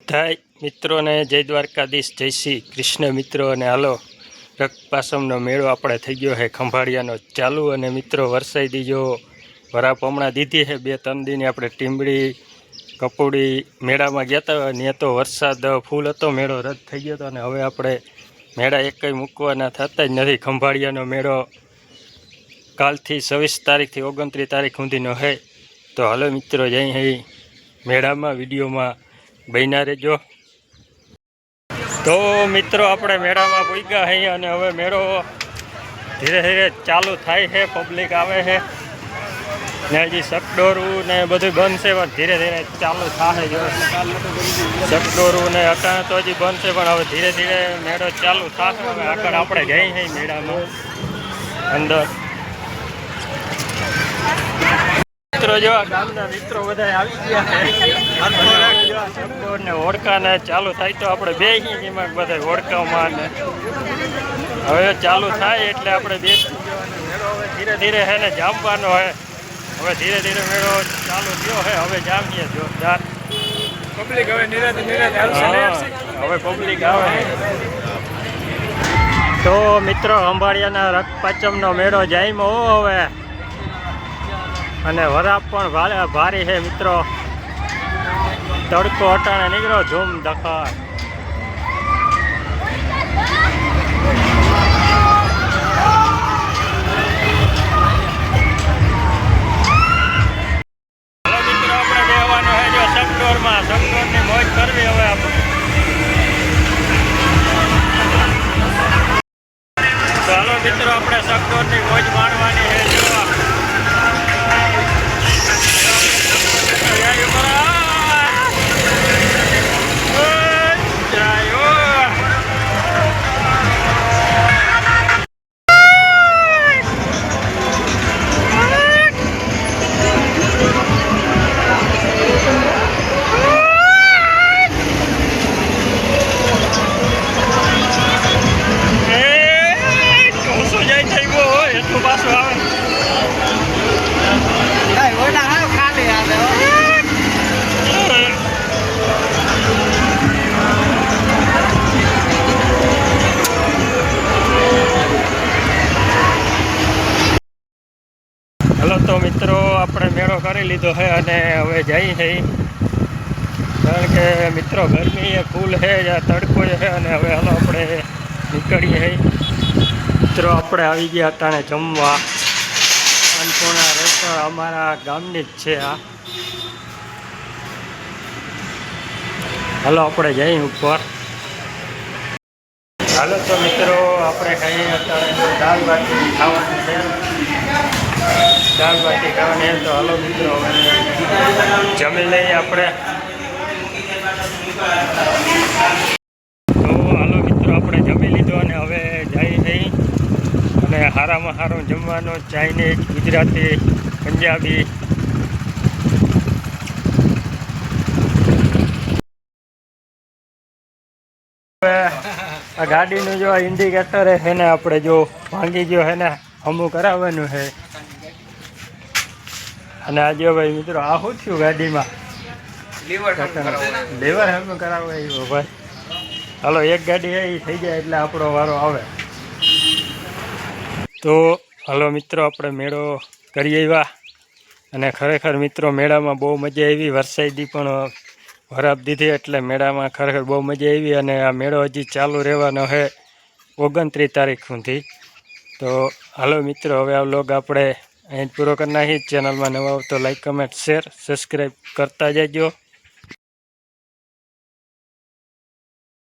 બધાય મિત્રોને જય દ્વારકાધીશ, જય શ્રી કૃષ્ણ મિત્રો. અને હાલો રક્તપાસમનો મેળો આપણે થઈ ગયો છે ખંભાળિયાનો ચાલુ. અને મિત્રો વરસાઈ દીજો વરાપ હમણાં દીધી છે 2-3 દિન. આપણે ટીંબડી કપોડી મેળામાં ગયા હતા, ત્યાં તો વરસાદ ફૂલ હતો, મેળો રદ થઈ ગયો હતો. અને હવે આપણે મેળા એકઈ મૂકવાના થતા જ નથી. ખંભાળિયાનો મેળો કાલથી 26 તારીખથી 29 તારીખ સુધીનો છે. તો હાલો મિત્રો જઈ અહીં મેળામાં, વિડીયોમાં બન્યા રહેજો. તો મિત્રો આપણે મેળામાં પૂગ્યા છીએ અને હવે મેળો ધીરે ધીરે ચાલુ થાય છે. પબ્લિક આવે છે ને હજી શકડોરું ને બધું બંધ છે, પણ ધીરે ધીરે ચાલુ થાય. જો શકડોરું ને અટાણે તો હજી બંધ છે, પણ હવે ધીરે ધીરે મેળો ચાલુ થશે. હવે આગળ આપણે જઈ છીએ મેળામાં અંદર. મિત્રો જો ગામના મિત્રો બધા આવી ગયા છે, ઓળખાને ચાલુ થાય તો આપણે બે એમાં બધા ઓળખામાં ને હવે ચાલુ થાય એટલે આપણે બે મેળો હવે ધીરે ધીરે છે ને જામવાનો છે. હવે ધીરે ધીરે મેળો ચાલુ થયો છે, હવે જામીએ જોરદાર. પબ્લિક હવે હવે પબ્લિક આવે. તો મિત્રો ખંભાળિયાના રક્તપાચમનો મેળો જામ્યો હવે, અને વરાપ પણ ભારી છે મિત્રો. તડકો અટાણે નીકળ્યો ઝૂમ દખા. મિત્રો આપણે બેહવાનું છે જો શકડોરમાં, શકડોરની મોજ કરવી હવે આપણે. ચાલો મિત્રો આપણે શકડોરની મોજ માણવાની છે. જો તો મિત્રો આપણે મેળો કરી લીધો છે અને હવે જઈ છે, કારણ કે મિત્રો ગરમી એ ફૂલ છે, તડકો છે. અને હવે હાલો આપણે નીકળીએ. મિત્રો આપણે આવી ગયા અટાણે જમવા. અન્નપૂર્ણા રેસ્ટોરન્ટ અમારા ગામની જ છે આ. હાલો આપણે જઈએ ઉપર. હાલો તો મિત્રો આપણે ખાઈએ અટાણે દાળ બાટી ખાવાની છે. દાળ બાટી ખાવાની તો હાલો મિત્રો હવે જમી લઈએ આપણે. તો હાલો મિત્રો આપણે જમી લીધો અને હવે જઈ જઈ અને સારામાં સારું જમવાનું ચાઇનીઝ, ગુજરાતી, પંજાબી. આ ગાડીનું જો ઇન્ડિકેટર છે ને આપણે જો ભાંગી ગયો છે ને હમું કરાવવાનું છે. અને આજે ભાઈ મિત્રો આ શું થયું ગાડીમાં? લીવર હમું કરાવવા આવ્યો ભાઈ. હાલો એક ગાડી એ થઈ જાય એટલે આપણો વારો આવે. તો હાલો મિત્રો આપણે મેળો કરી આવ્યા અને ખરેખર મિત્રો મેળામાં બહુ મજા આવી. વરસાદી પણ વરાપ દીધી એટલે મેળામાં ખરેખર બહુ મજા આવી. અને આ મેળો હજી ચાલુ રહેવાનો છે 29 તારીખ સુધી. તો હાલો મિત્રો હવે આ વ્લોગ આપણે અહીં પૂરો કરી નાખી. ચેનલમાં નવા આવો તો લાઈક, કમેન્ટ, શેર, સબસ્ક્રાઈબ કરતા જજો.